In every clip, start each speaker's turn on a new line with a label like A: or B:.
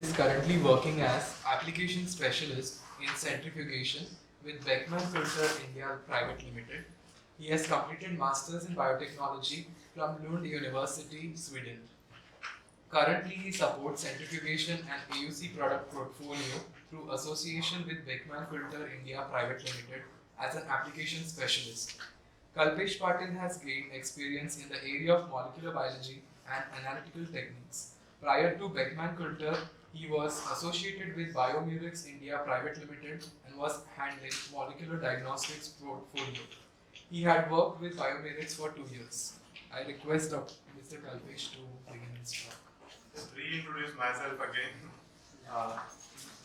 A: is currently working as application specialist in centrifugation with Beckman Coulter India Private Limited. He has completed masters in biotechnology from Lund University, Sweden. Currently, he supports centrifugation and AUC product portfolio through association with Beckman Coulter India Private Limited as an application specialist. Kalpesh Patil has gained experience in the area of molecular biology and analytical techniques. Prior to Beckman Coulter, he was associated with Biomurex India Private Limited and was handling molecular diagnostics portfolio. He had worked with Biomurex for 2 years. I request Mr. Kalpesh to begin his talk.
B: Just reintroduce myself again. Uh,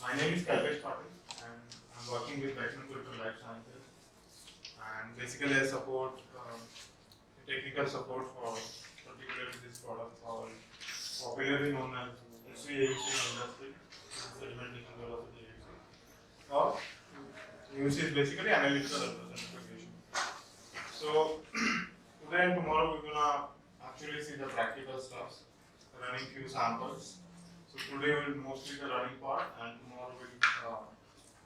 B: my name is Kalpesh Patil and I'm working with Beckman Coulter Life Sciences, and basically I support technical support for particularly this product called popularly known as SVAC industry, sedimentation velocity AUC, or AUC is basically analytical representation. So today and tomorrow we're gonna actually see the practical stuff, running few samples. So today will mostly the running part, and tomorrow will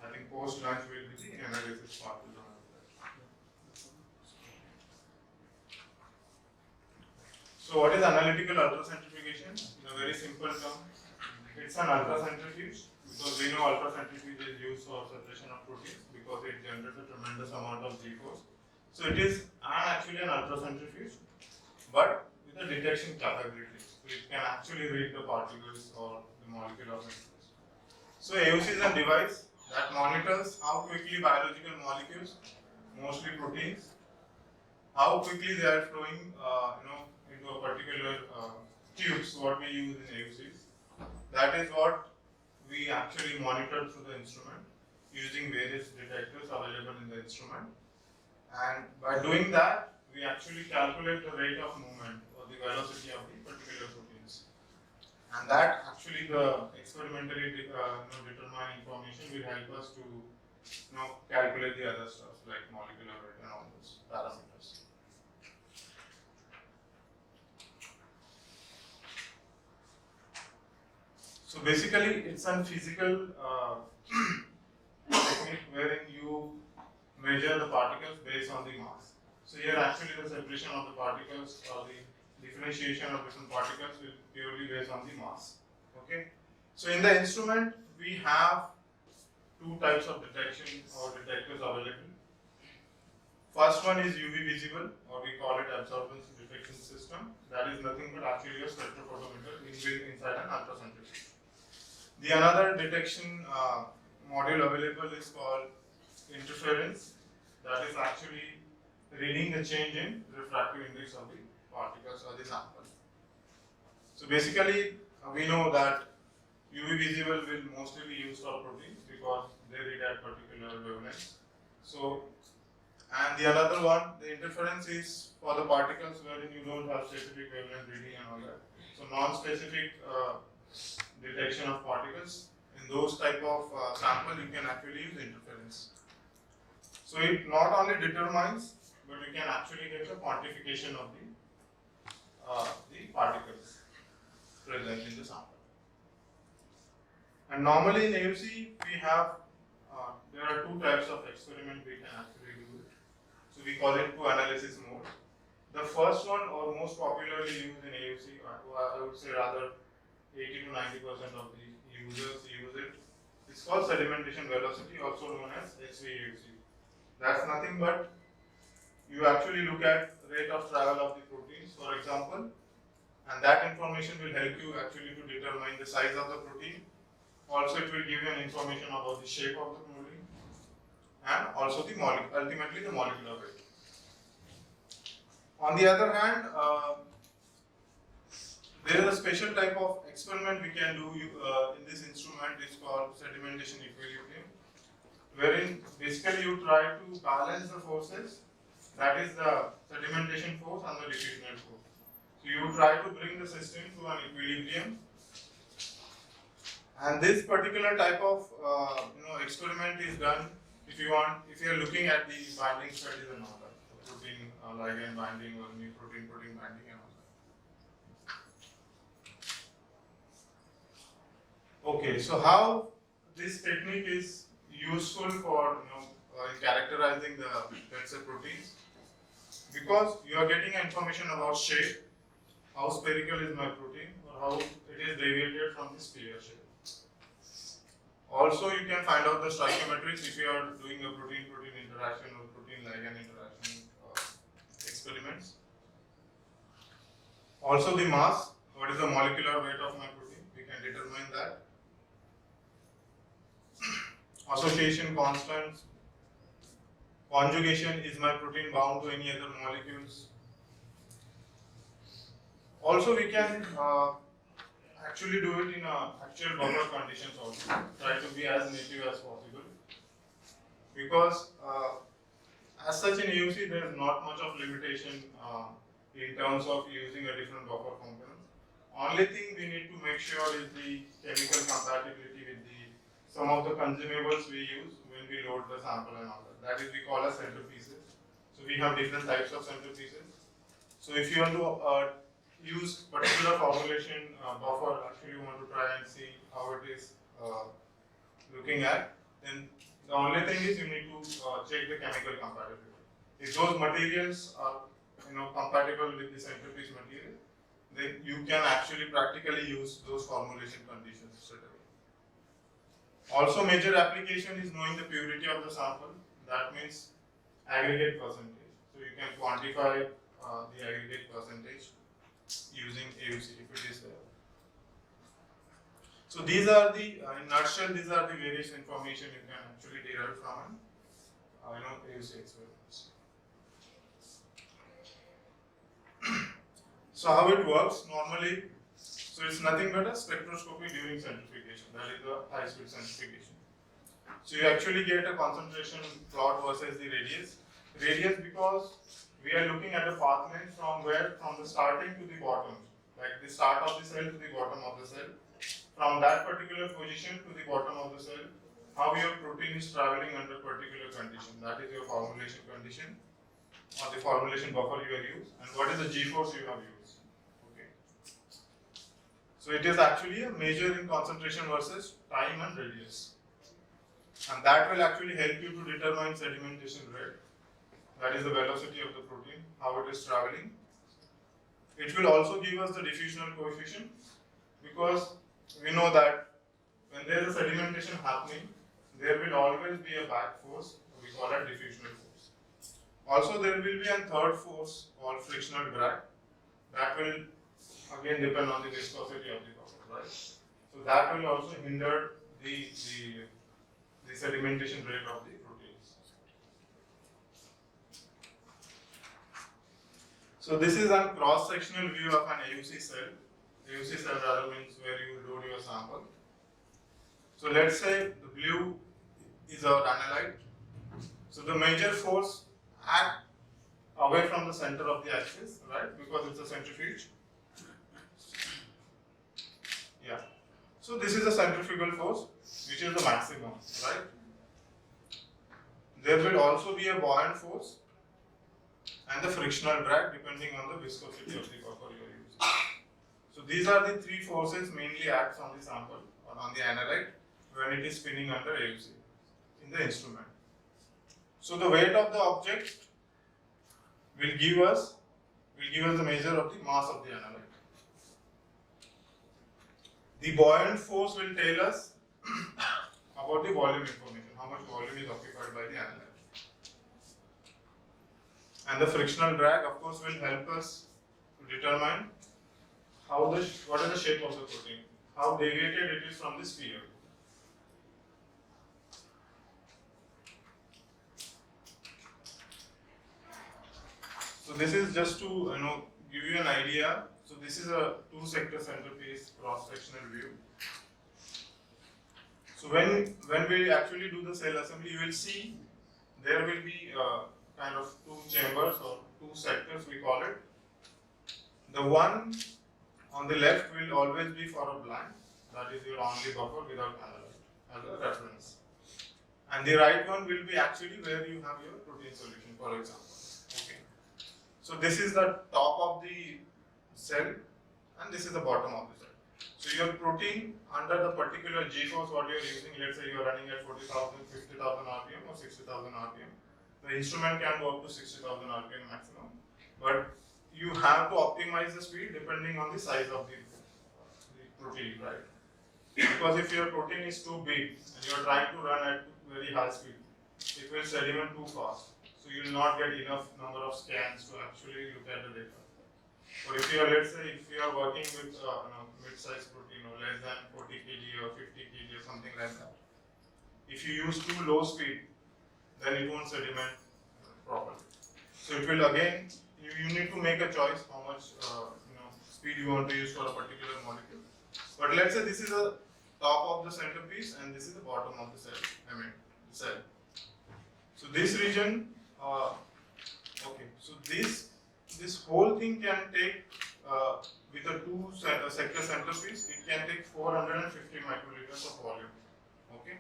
B: I think post lunch will be the analysis part. So what is analytical ultracentrifugation? In a very simple term, it's an ultracentrifuge because we know ultracentrifuge is used for separation of proteins because it generates a tremendous amount of G-force. So it is actually an ultracentrifuge, but with a detection capability. So it can actually read the particles or the molecule of interest. So AUC is a device that monitors how quickly biological molecules, mostly proteins, how quickly they are flowing, into a particular tubes. What we use in AUCs. That is what we actually monitor through the instrument using various detectors available in the instrument. And by doing that, we actually calculate the rate of movement or the velocity of the particular proteins. And that actually the experimentally determined information will help us to calculate the other stuff like molecular weight and all those parameters. So basically, it's a physical technique wherein you measure the particles based on the mass. So here actually the separation of the particles or the differentiation of different particles will purely based on the mass. Okay. So in the instrument we have two types of detection or detectors available. First one is UV visible, or we call it absorbance detection system. That is nothing but actually a spectrophotometer inside an ultracentrifuge. The another detection module available is called interference. That is actually reading the change in refractive index of the particles or the sample. So basically, we know that UV visible will mostly be used for proteins because they read at particular wavelengths. So, and the another one, the interference is for the particles wherein you don't have specific wavelength reading and all that. So non-specific detection of particles, in those type of sample you can actually use interference. So it not only determines, but we can actually get the quantification of the particles present in the sample. And normally in AUC we have there are two types of experiment we can actually do it. So we call it two analysis mode. The first one, or most popularly used in AUC, I would say rather 80 to 90% of the users use it. It's called sedimentation velocity, also known as SVAC. That's nothing but you actually look at rate of travel of the proteins, for example, and that information will help you actually to determine the size of the protein. Also, it will give you an information about the shape of the protein and also the ultimately the molecular weight. On the other hand, there is a special type of experiment we can do in this instrument. It's called sedimentation equilibrium, wherein basically you try to balance the forces, that is the sedimentation force and the diffusional force. So you try to bring the system to an equilibrium, and this particular type of experiment is done if you are looking at the binding studies and all that, the protein ligand binding or new protein binding and all that. Okay, so how this technique is useful for in characterizing the, let's say, proteins, because you are getting information about shape, how spherical is my protein or how it is deviated from the sphere shape. Also, you can find out the stoichiometrics if you are doing a protein-protein interaction or protein-ligand interaction experiments. Also, the mass, what is the molecular weight of my protein, we can determine that. Association constants, conjugation, is my protein bound to any other molecules. Also, we can actually do it in actual buffer conditions also, try to be as native as possible, because as such in AUC there is not much of limitation in terms of using a different buffer component. Only thing we need to make sure is the chemical compatibility with some of the consumables we use when we load the sample and all that. That is we call as centrifuges. So we have different types of centrifuges. So if you want to use particular formulation buffer, actually you want to try and see how it is looking at, then the only thing is you need to check the chemical compatibility. If those materials are compatible with the centrifuge material, then you can actually practically use those formulation conditions straight away. Also, major application is knowing the purity of the sample. That means aggregate percentage. So you can quantify the aggregate percentage using AUC if it is there. So these are the, in nutshell, these are the various information you can actually derive from AUC experiments. So how it works normally, so it's nothing but a spectroscopy during centrifugation, that is the high speed centrifugation. So you actually get a concentration plot versus the radius. Radius because we are looking at a path length from the starting to the bottom, like the start of the cell to the bottom of the cell. From that particular position to the bottom of the cell, how your protein is traveling under particular condition. That is your formulation condition or the formulation buffer you have used, and what is the G-force you have used. Okay. So it is actually a measure in concentration versus time and radius. And that will actually help you to determine sedimentation rate. That is the velocity of the protein, how it is traveling. It will also give us the diffusional coefficient, because we know that when there is a sedimentation happening, there will always be a back force, we call it diffusional force. Also, there will be a third force called frictional drag. That will again depend on the viscosity of the buffer, right? So that will also hinder the sedimentation rate of the proteins. So this is a cross-sectional view of an AUC cell. AUC cell rather means where you load your sample. So let's say the blue is our analyte. So the major force act away from the center of the axis, right? Because it's a centrifuge. Yeah. So this is a centrifugal force, which is the maximum, right? There will also be a buoyant force and the frictional drag depending on the viscosity of the buffer you are using. So these are the three forces mainly acts on the sample or on the analyte when it is spinning under AUC in the instrument. So the weight of the object will give us the measure of the mass of the analyte. The buoyant force will tell us about the volume information, how much volume is occupied by the analyte. And the frictional drag, of course, will help us to determine what is the shape of the protein, how deviated it is from the sphere. So this is just to give you an idea. So this is a two-sector centerpiece cross-sectional view. So when we actually do the cell assembly, you will see there will be kind of two chambers or two sectors, we call it. The one on the left will always be for a blank, that is your only buffer without analyte as a reference. And the right one will be actually where you have your protein solution, for example. Okay. So this is the top of the cell and this is the bottom of the cell. So your protein under the particular G-force what you are using, let's say you are running at 40,000, 50,000 RPM or 60,000 RPM. The instrument can go up to 60,000 RPM maximum, but you have to optimize the speed depending on the size of the protein, right? Because if your protein is too big and you are trying to run at very high speed, it will sediment too fast. So you will not get enough number of scans to actually look at the data. Or if you are, let's say, if you are working with mid-sized protein or less than 40 kg or 50 kg or something like that, if you use too low speed, then it won't sediment properly. So it will again, you need to make a choice how much speed you want to use for a particular molecule. But let's say this is the top of the centerpiece and this is the bottom of the cell. The cell. So this region, okay. So this whole thing can take with a sector centerpiece, it can take 450 microliters of volume. Okay,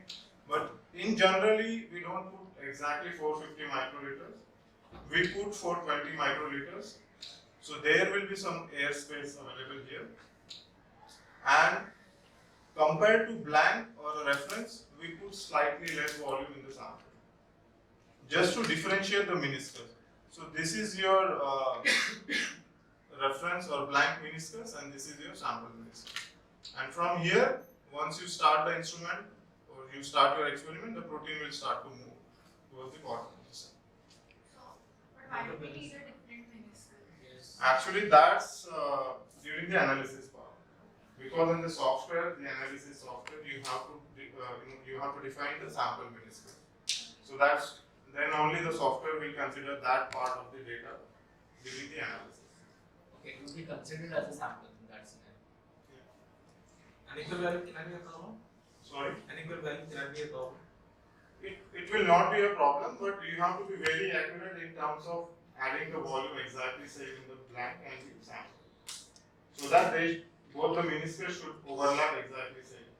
B: but in generally we don't put exactly 450 microliters. We put 420 microliters. So there will be some air space available here. And compared to blank or a reference, we put slightly less volume in the sample, just to differentiate the meniscus. So this is your reference or blank meniscus, and this is your sample meniscus. And from here, once you start the instrument or you start your experiment, the protein will start to move towards the bottom of the cell.
C: But why do we need a different meniscus?
A: Yes.
B: Actually, that's during the analysis part. Because in the software, the analysis software, you have to define the sample meniscus. So that's then only the software will consider that part of the data during the analysis.
D: Okay, it will be considered as a sample in that scenario.
A: Unequal value can be a problem?
B: Sorry?
A: Unequal value can be a problem?
B: It will not be a problem, but you have to be very accurate in terms of adding the volume exactly same in the blank and the sample. So that both the meniscus should overlap exactly same.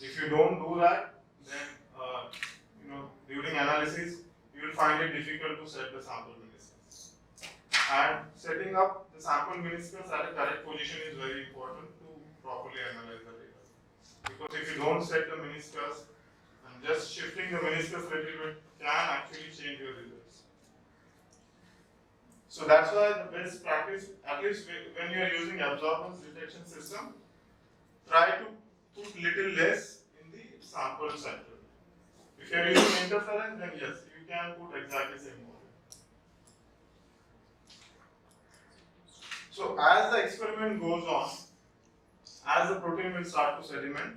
B: If you don't do that, then during analysis you will find it difficult to set the sample meniscus. And setting up the sample meniscus at a correct position is very important to properly analyze the data. Because if you don't set the meniscus, and just shifting the meniscus a little bit can actually change your results. So that's why the best practice, at least when you are using absorbance detection system, try to put little less in the sample sector. If you are using interference, then yes, you can put exactly same volume. So as the experiment goes on, as the protein will start to sediment,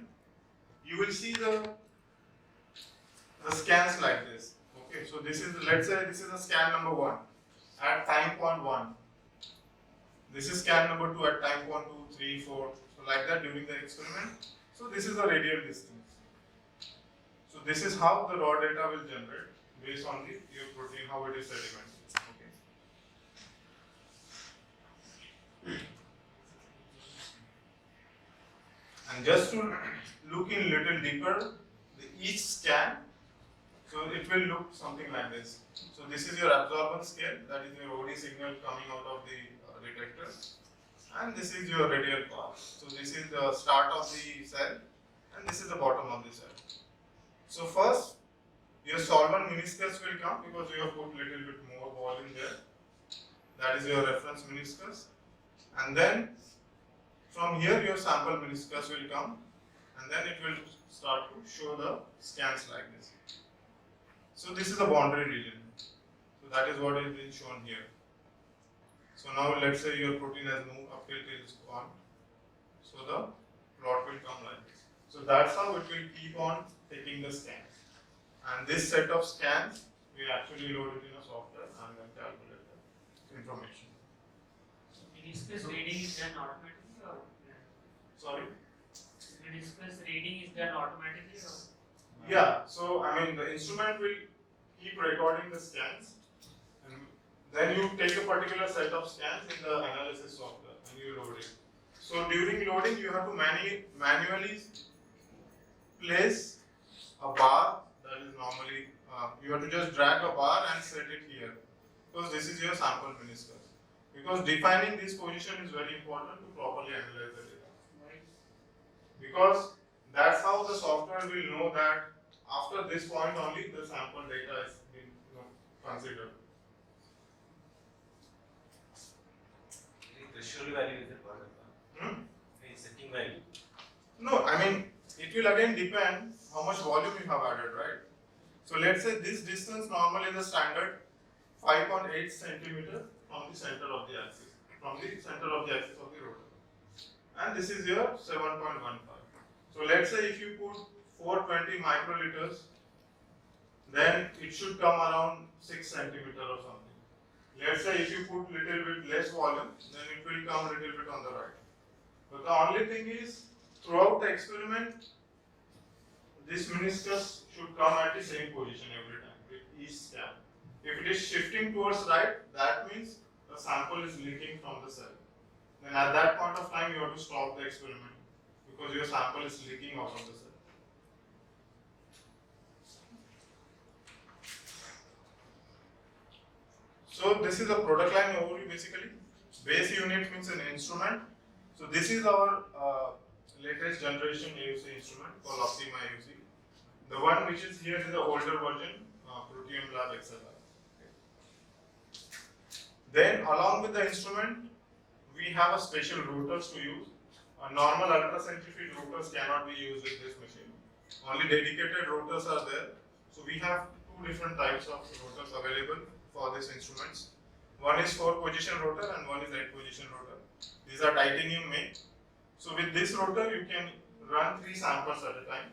B: you will see the scans like this. Okay, so this is, let's say this is a scan number 1 at time point 1. This is scan number 2 at time point 2, 3, 4. So like that during the experiment. So this is the radial distance. So this is how the raw data will generate based on your protein, how it is sedimented. Okay. And just to look in little deeper, each scan, so it will look something like this. So this is your absorbance scale, that is your OD signal coming out of the detector, and this is your radial path. So this is the start of the cell, and this is the bottom of the cell. So first, your solvent meniscus will come because you have put little bit more volume there. That is your reference meniscus, and then from here your sample meniscus will come, and then it will start to show the scans like this. So this is the boundary region. So that is what is being shown here. So now let's say your protein has moved up till this point. So the plot will come like this. So that's how it will keep on taking the scans. And this set of scans, we actually load it in a software and then calculate the information.
D: Meniscus reading is done automatically or?
B: Sorry?
D: Meniscus reading is done automatically or?
B: Yeah, so I mean the instrument will keep recording the scans, and then you take a particular set of scans in the analysis software and you load it. So during loading you have to manually place a bar, that is normally, you have to just drag a bar and set it here, because this is your sample meniscus. Because defining this position is very important to properly analyze the data.
D: Why
B: because that's how the software will know that after this point only the sample data is being considered.
E: Threshold value is a part of
B: Hmm?
E: setting value.
B: No, I mean it will again depend how much volume you have added, right? So let's say this distance normally is a standard 5.8 centimeter from the center of the axis, of the rotor, and this is your 7.15. So let's say if you put 420 microliters, then it should come around 6 centimeter or something. Let's say if you put little bit less volume, then it will come a little bit on the right. But the only thing is, throughout the experiment, this meniscus should come at the same position every time with each step. If it is shifting towards right, that means the sample is leaking from the cell. Then at that point of time, you have to stop the experiment because your sample is leaking out of the cell. So this is a product line overview basically. Base unit means an instrument. So this is our latest generation AUC instrument called Optima AUC. The one which is here is the older version, Proteum Lab XLR. Then along with the instrument, we have a special rotors to use. Normal ultracentrifuge rotors cannot be used with this machine. Only dedicated rotors are there. So we have two different types of rotors available for these instruments. One is 4-position rotor and one is 8-position rotor. These are titanium made. So with this rotor you can run 3 samples at a time.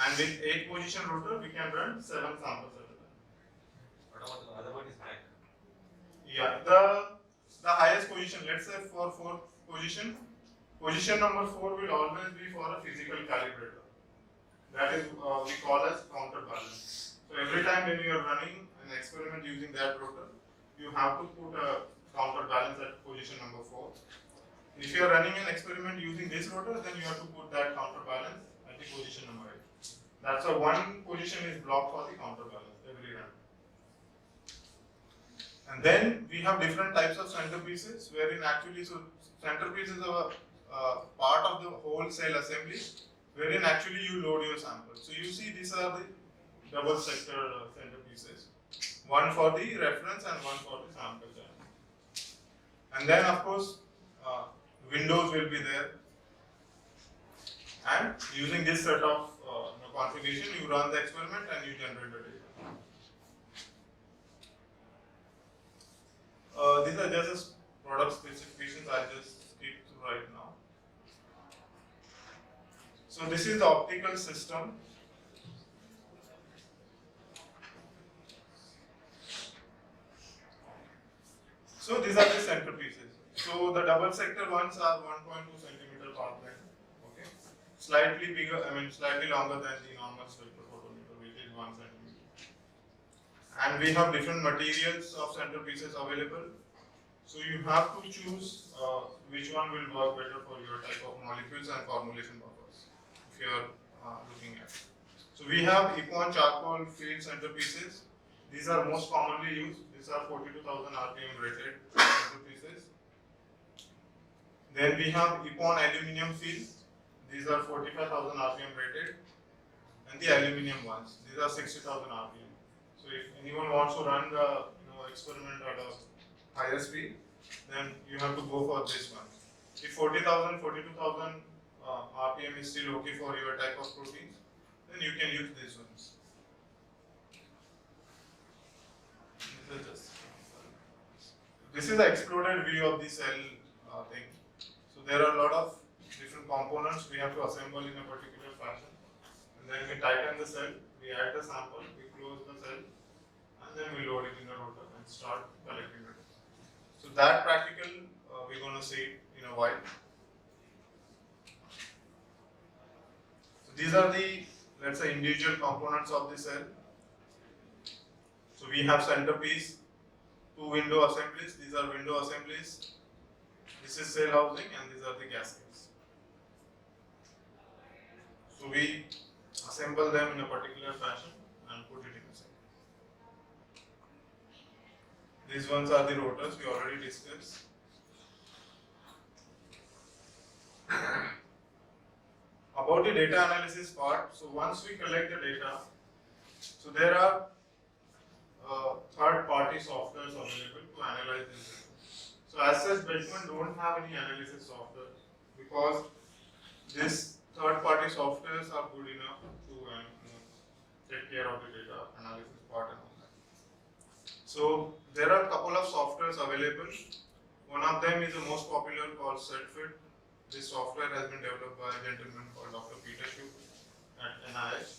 B: And with 8-position rotor we can run 7 samples at a time.
E: What about the other one is back?
B: Yeah, the highest position, let's say for 4th position, position number 4 will always be for a physical calibrator. That is we call as counterbalance. So every time when you are running an experiment using that rotor, you have to put a counterbalance at position number 4. If you are running an experiment using this rotor, then you have to put that counterbalance at the position number 8. That's why one position is blocked for the counterbalance every run. And then we have different types of centerpieces, wherein actually, so centerpiece is a part of the whole cell assembly, wherein actually you load your sample. So you see these are the double sector centerpieces, one for the reference and one for the sample channel. And then of course, windows will be there. And using this set of configuration, you run the experiment and you generate the data. These are just product specifications. I'll just skip through right now. So this is the optical system. So these are the centerpieces. So the double sector ones are 1.2 centimeter path length. Okay, slightly bigger. Slightly longer than the normal spectrophotometer, which is 1 centimeter. And we have different materials of centerpieces available. So you have to choose which one will work better for your type of molecules and formulation purpose, if you are looking at. So we have Epon charcoal field centerpieces. These are most commonly used. These are 42,000 RPM rated centerpieces. Then we have Epon aluminium field. These are 45,000 RPM rated. And the aluminium ones, these are 60,000 RPM. So if anyone wants to run the experiment at a higher speed, then you have to go for this one. If 40,000, 42,000 RPM is still okay for your type of proteins, then you can use these ones. This is the exploded view of the cell thing. So there are a lot of different components we have to assemble in a particular fashion. And then we tighten the cell, we add the sample, we close the cell, and then we load it in a rotor and start collecting it. So that practical we're going to see in a while. So these are the, let's say, individual components of the cell. So we have centerpiece, 2 window assemblies. These are window assemblies. This is cell housing, and these are the gaskets. So we assemble them in a particular fashion and put it in a cell. These ones are the rotors we already discussed. about the data analysis part, so once we collect the data, so there are third-party softwares available to analyze this data. So as such, Beckman don't have any analysis software because this third-party softwares are good enough to take care of the data analysis part and all that. So there are a couple of softwares available. One of them is the most popular called SetFit. This software has been developed by a gentleman called Dr. Peter Schuh at NIH,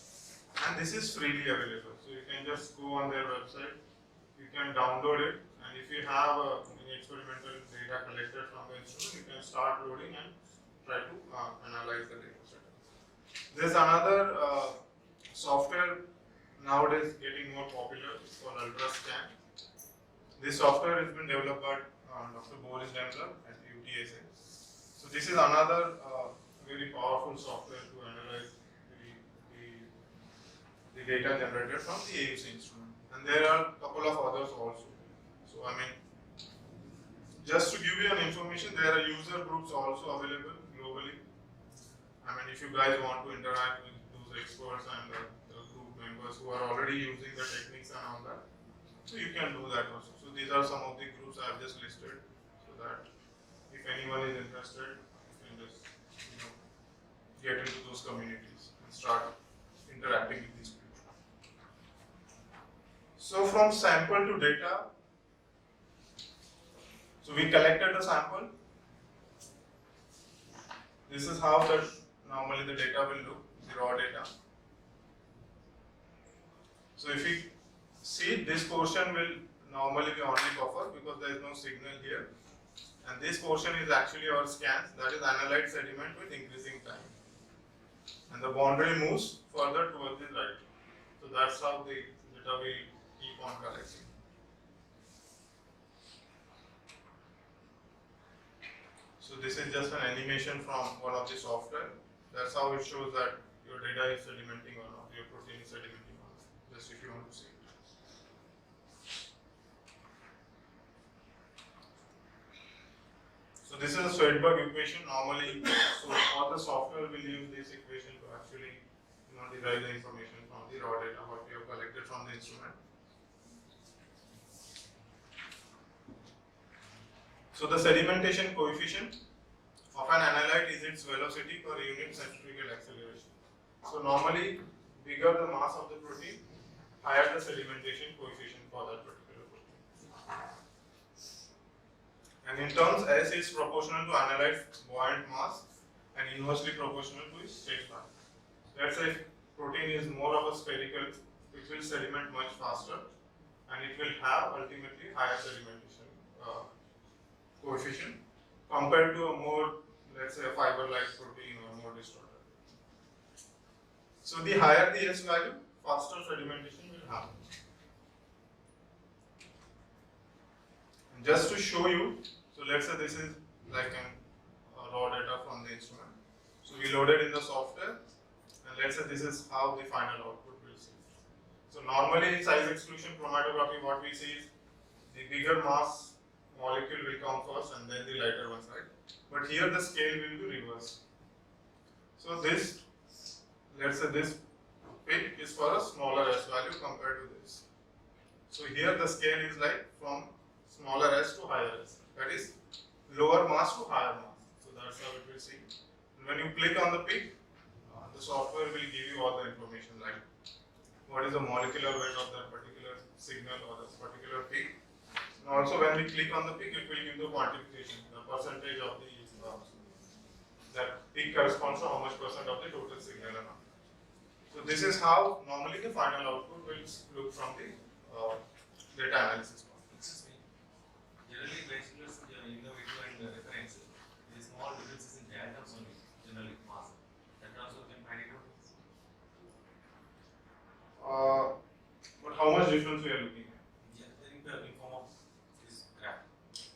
B: and this is freely available. So you can just go on their website, you can download it, and if you have any experimental data collected from the instrument, you can start loading and try to analyze the data set. There's another software nowadays getting more popular. It's called UltraScan. This software has been developed by Dr. Boris Demler at UTSA. So this is another very powerful software to analyze the data generated from the AUC instrument. And there are a couple of others also. So I mean, just to give you an information, there are user groups also available globally. I mean, if you guys want to interact with those experts and the group members who are already using the techniques and all that, so you can do that also. So these are some of the groups I have just listed, so that if anyone is interested, you can just get into those communities and start interacting with these people. So from sample to data, so we collected the sample. This is how normally the data will look, the raw data. So if we see, this portion will normally be only buffer because there is no signal here. And this portion is actually our scans, that is analyte sediment with increasing time. And the boundary moves further towards the right. So that's how the data will keep on collecting. So this is just an animation from one of the software. That's how it shows that your data is sedimenting or not, your protein is sedimenting or not, just if you want to see it. So this is a Swedberg equation normally. So all the software will use this equation to actually derive the information from the raw data what we have collected from the instrument. So the sedimentation coefficient of an analyte is its velocity per unit centrifugal acceleration. So normally, bigger the mass of the protein, higher the sedimentation coefficient for that particular protein. And in terms, S is proportional to analyte's buoyant mass and inversely proportional to its state mass. Let's say if protein is more of a spherical, it will sediment much faster and it will have ultimately higher sedimentation coefficient compared to a more, let's say, a fiber-like protein or more distorted. So the higher the S value, faster sedimentation will happen. And just to show you, so let's say this is like raw data from the instrument. So we loaded in the software, and let's say this is how the final output will see. So normally in size exclusion chromatography, what we see is the bigger mass molecule will come first and then the lighter ones, right? But here the scale will be reversed. So this, let's say this peak is for a smaller S value compared to this. So here the scale is like from smaller S to higher S. That is lower mass to higher mass. So that's how it will see. And when you click on the peak, the software will give you all the information like what is the molecular weight of that particular signal or that particular peak. And also when we click on the peak, it will give the quantification, the percentage of the that peak corresponds to how much percent of the total signal amount. So this is how normally the final output will look from the data analysis part.
E: Excuse me. Generally, bachelors in the video and the reference, there is small differences in the atoms only, generally mass. That also can find it out.
B: But how much difference we are looking at?
E: Yeah, in form of this graph.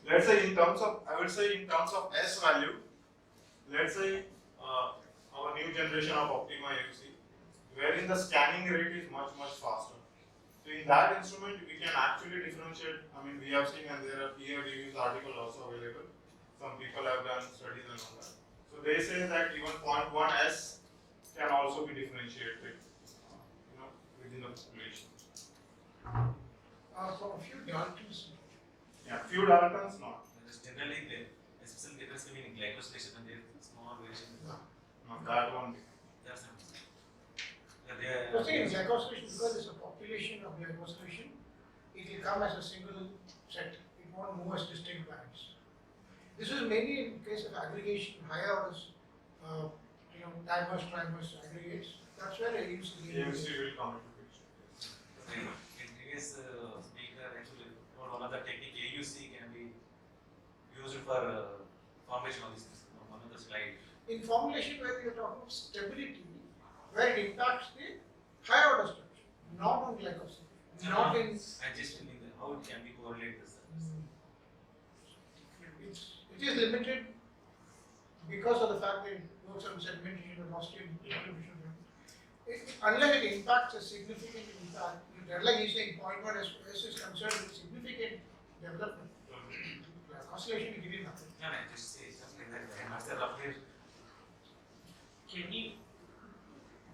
B: Let's say in terms of, I would say in terms of S value, let's say our new generation of Optima AUC, wherein the scanning rate is much faster. So in that instrument, we can actually differentiate. I mean, we have seen, and there are peer reviews articles also available. Some people have done studies and all that. So they say that even 0.1 S can also be differentiated, within the population.
F: For a few Daltons,
B: Yeah, few Daltons not.
E: Just generally, the especially difference between glycosylation and the small variation.
B: No, that won't be.
E: That's it. Yeah,
F: the thing in glycosylation, because it's a population of glycosylation, it will come as a single set. It won't move as distinct bands. This is mainly in case of aggregation, higher orders, dimers, trimers, aggregates. That's where I use the
B: AMC will come into picture.
E: in previous speaker actually told one of the technique AUC can be used for formation of this one of the slide.
F: In formulation where we are talking of stability, where it impacts the higher order structure, not on glycosylation, not in.
E: I just mean how it can be correlated this.
F: It is limited because of the fact that it works on sedimentation, velocity, and distribution. Unless it impacts a significant impact, like you saying, 0.1 S is concerned with significant development. Oscillation will give you nothing.
E: No, no, just say something like that. Master roughly.
D: Can you,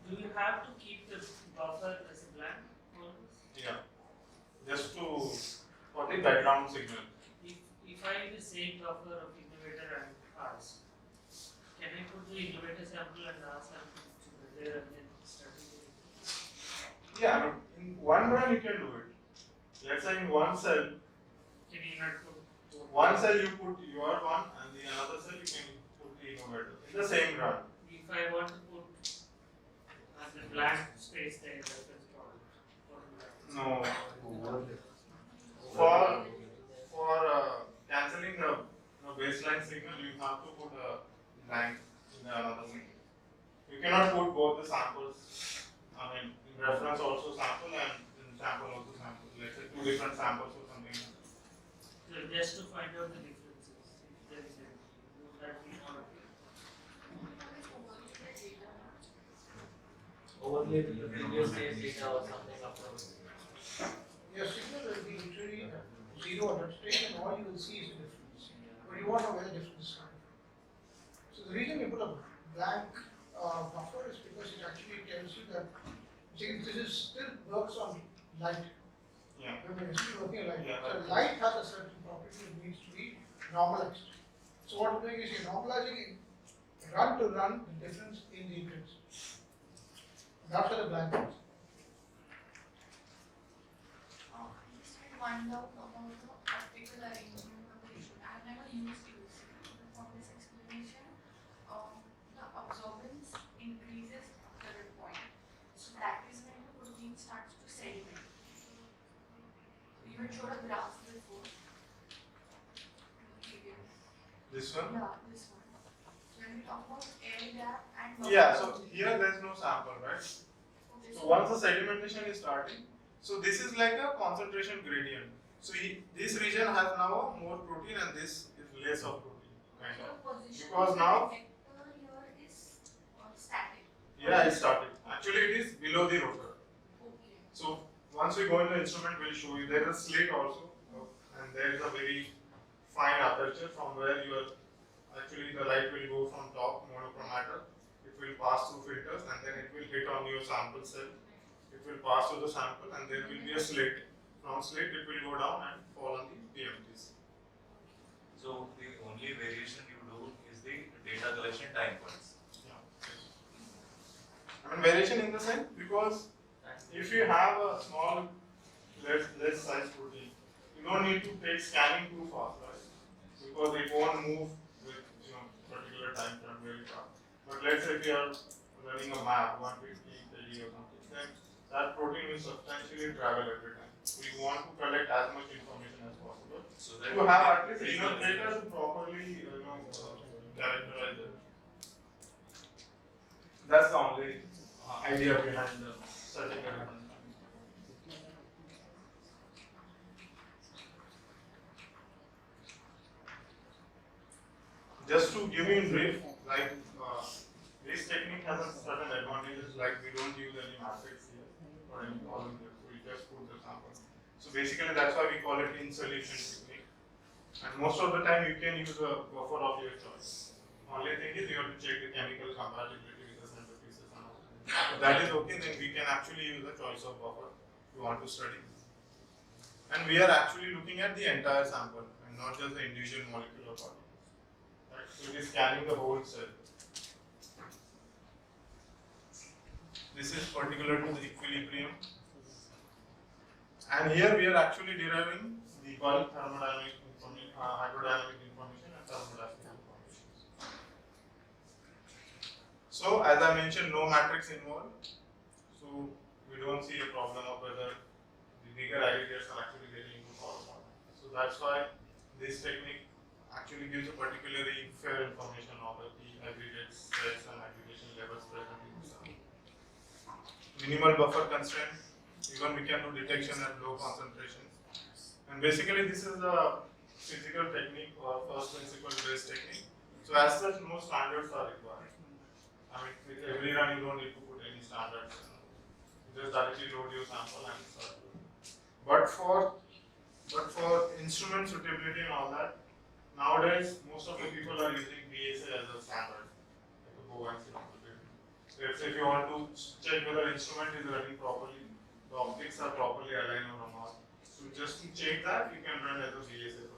D: do you have to keep the buffer as a blank always?
B: Yeah. Just to for the background signal.
D: If I use the same buffer of innovator and ours, can I put the innovator sample and our sample together and then study it?
B: Yeah, I mean, in one run you can do it. Let's say in one cell,
D: Can you not put
B: one cell you put your one and the another cell you can put the innovator in the same run.
D: if I want to put the blank space there, reference product? What do I-
B: No. For cancelling the baseline signal, you have to put a blank in another signal. You cannot put both the samples. I mean, in reference also sample and in sample also sample. Let's say two different samples or something.
D: So just to find out the differences, if there is any, would that be not okay?
G: Overlay to the previous day's data or something afterwards.
F: Your signal will be literally zero at that stage, and all you will see is a difference. But you want to know where the difference is coming from. So the reason you put a blank buffer is because it actually tells you that this is still works on light.
B: Yeah.
F: When we're still working on light.
B: Yeah,
F: So
B: right.
F: light has a certain property that needs to be normalized. So what you're doing is you're normalizing run to run the difference in the intensity. That's what the blank is.
C: Just had one doubt about the optical arrangement of the issue. I've never used UC, but from this explanation, the absorbance increases after a point. So that is when the protein starts to sediment. You had showed a graph before.
B: This one?
C: Yeah, this one. When we talk about air gap and
B: Yeah, so here there is no sample, right?
C: okay,
B: So once the sedimentation is starting, so this is like a concentration gradient. So this region has now more protein and this is less of protein, kind
C: so
B: of.
C: the position
B: Because
C: of the
B: now-
C: detector here is static.
B: Yeah, it started. Actually, it is below the rotor.
C: Okay.
B: So once we go into the instrument, we'll show you. There is a slit also, and there is a very fine aperture from where actually the light will go from top monochromator. It will pass through filters and then it will hit on your sample cell. It will pass through the sample and there will be a slit. From slit, it will go down and fall on the PMTs.
E: So the only variation you do is the data collection time points.
B: I mean, variation in the sense because if you have a small, less size protein, you don't need to take scanning too fast, right? Because it won't move with particular time frame very fast. But let's say if you are running a map 150 kg or something, then that protein will substantially travel every time. So you want to collect as much information as possible.
E: So that
B: To have at least enough data to properly characterize it. That's the only idea behind the setting a different. Just to give you in brief, like this technique has a certain advantages, like we don't use any matrix here or any column here, so we just put the sample. So basically that's why we call it in solution technique. And most of the time you can use a buffer of your choice. Only thing is you have to check the chemical compatibility with the centerpieces and all. If that is okay, then we can actually use a choice of buffer we want to study. And we are actually looking at the entire sample and not just the individual molecular particles. Right? So it is scanning the whole cell. This is particular to the equilibrium. And here we are actually deriving the bulk thermodynamic information, hydrodynamic information and thermodynamic information. So as I mentioned, no matrix involved. So we don't see a problem of whether the bigger aggregates are actually getting into column. So that's why this technique actually gives a particularly fair information of the aggregate stress and aggregation levels present in the sample. Minimal buffer constraint, even we can do detection at low concentrations. And basically this is a physical technique or first principle based technique. So as such, no standards are required. I mean, with every run you don't need to put any standards. You just directly load your sample and start doing it. But for instrument suitability and all that, nowadays most of the people are using BSA as a standard, like a Bowen sample. Let's say if you want to check whether instrument is running properly, the optics are properly aligned or not. So just to check that, you can run as a BSA.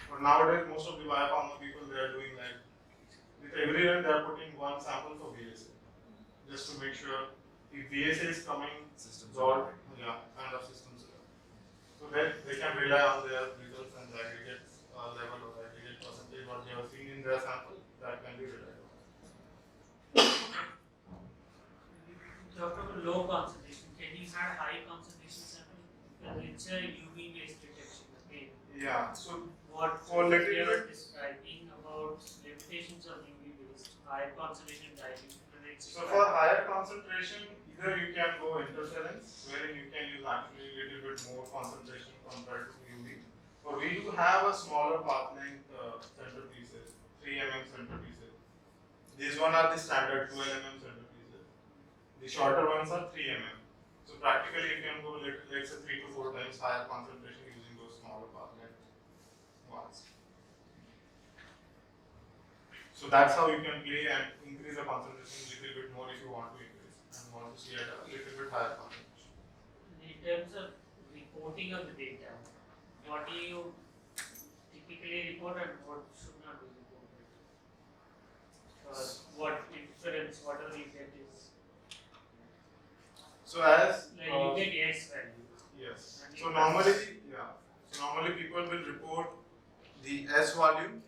B: But nowadays, most of the biopharma people, they are doing like, with every run, they are putting one sample for BSA. Just to make sure if BSA is coming,
E: Systems.
B: all, yeah, kind of systems. So then they can rely on their results and the aggregate level or aggregate percentage what they have seen in their sample, that can be relied on.
D: Talk about low concentration. Can you have high concentration sample? Because it's a UV based detection. Okay.
B: Yeah, so
D: What
B: For little
D: you are
B: bit-
D: describing about limitations of UV based high concentration dilute.
B: So for higher concentration, either you can go interference, wherein you can use actually a little bit more concentration compared to UV. Or we do have a smaller path length centerpieces, 3 mm centerpieces. These one are the standard 12 mm centerpieces. The shorter ones are 3 mm. So practically you can go let's say 3 to 4 times higher concentration using those smaller path length ones. So that's how you can play and increase the concentration a little bit more if you want to increase and want to see at a little bit higher concentration.
D: In terms of reporting of the data, what do you typically report and what should not be reported? What inference, whatever you get is
B: So as
D: like you get S value.
B: yes. So normally, yeah. So normally people will report the S value,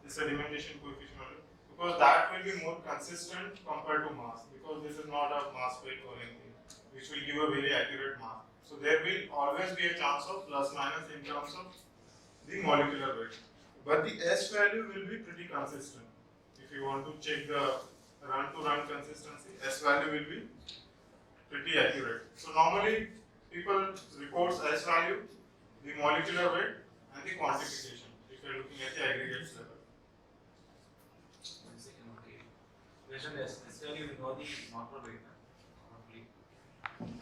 B: the sedimentation coefficient value, because that will be more consistent compared to mass. Because this is not a mass weight or anything, which will give a very accurate mass. So there will always be a chance of plus minus in terms of the molecular weight. But the S value will be pretty consistent. If you want to check the run-to-run consistency, S value will be pretty accurate. So normally people reports S value, the molecular weight and the quantification if you are looking at the aggregates level.
E: One second, okay. Mention this, necessarily we know the molecular weight, roughly.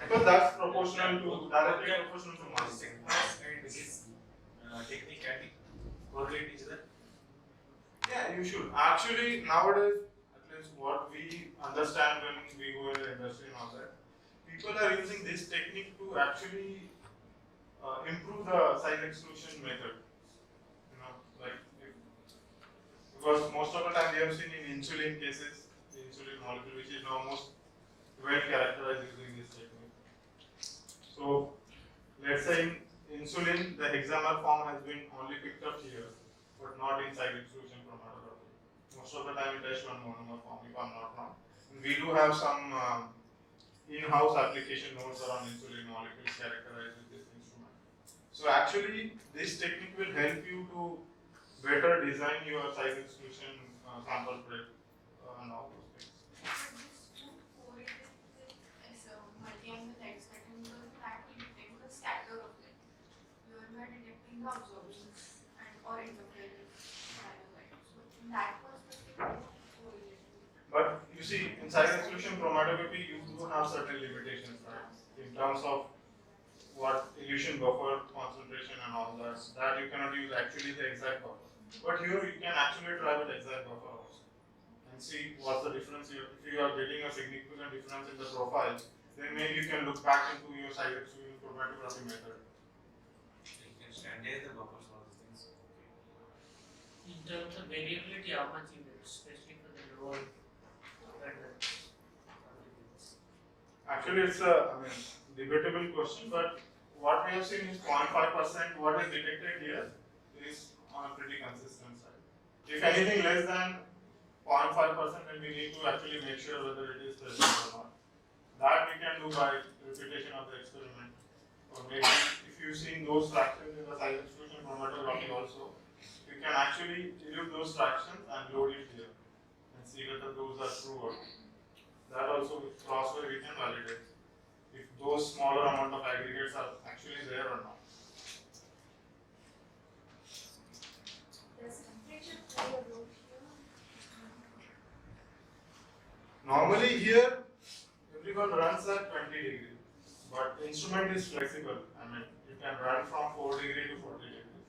B: Because that's proportional to, directly proportional to mass.
E: And this technique can be correlate each other.
B: Yeah, you should. Actually, nowadays, at least what we understand when we go in the industry and all that, people are using this technique to actually improve the size exclusion method. You know, like because most of the time we have seen in insulin cases, the insulin molecule which is now most well characterized using this technique. So, let's say in insulin, the hexamer form has been only picked up here, but not in side exclusion chromatography. Most of the time it has one monomer form, if I'm not wrong. And we do have some in-house application notes around insulin molecules characterized with this instrument. So actually, this technique will help you to better design your size exclusion sample prep and all those things.
C: Just to correlate with as a multi-angle light spectrum, because that will detect the scatter of it. You are detecting the absorbance and or interference kind of light. So in that perspective, correlate.
B: But you see, in size exclusion chromatography, you do have certain limitations, right? In terms of what elution buffer concentration and all that, you cannot use actually the exact buffer. But here you can actually try with exact buffer also. And and see what's the difference here. If you are getting a significant difference in the profile, then maybe you can look back into your side exclusion chromatography method.
E: You can standardize the buffers for these things.
D: In terms of variability, how much you get, especially for the lower patterns?
B: Actually, it's a debatable question, but what we have seen is 0.5%. What is detected here is on a pretty consistent side. If anything less than 0.5%, then we need to actually make sure whether it is present or not. That we can do by repetition of the experiment. Or maybe if you've seen those fractions in the size exclusion chromatography also, you can actually dilute those fractions and load it here and see whether those are true or not. That also with crossway we can validate if those smaller amount of aggregates are actually there or not.
C: Does temperature play a role here?
B: Normally here everyone runs at 20 degrees, but the instrument is flexible. You can run from 4 degree to 40 degrees.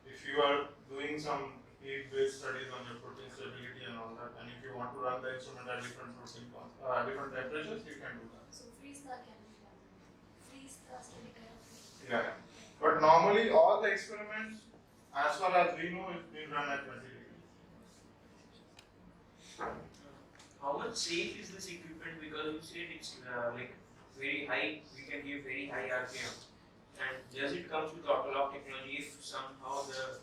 B: If you are doing some heat-based studies on your protein stability and all that, and if you want to run the instrument at different different temperatures, you can do that.
C: So freeze the can be done. Freeze the steady curve.
B: Yeah. But normally all the experiments, as far as we know, is being run at 20 degrees.
G: How much safe is this equipment? Because you said it's like very high, we can give very high RPM. And does it come with autolock technology if somehow the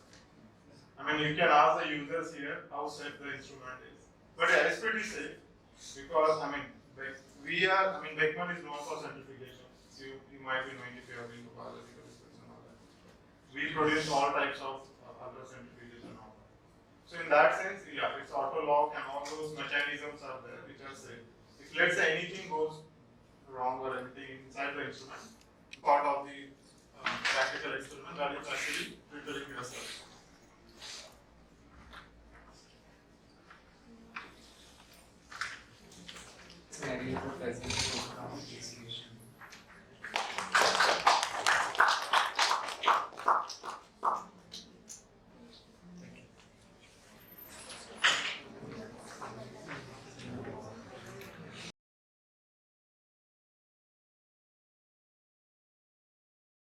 B: You can ask the users here how safe the instrument is. But yeah, it's pretty safe because Beckman is known for centrifugation. You might be knowing if you have been to biological research and all that. We produce all types of other centrifugation and all that. So in that sense, yeah, it's auto lock and all those mechanisms are there which are safe. If let's say anything goes wrong or anything inside the instrument, part of the practical experiment, that is actually preparing yourself.
A: It's an agricultural presentation.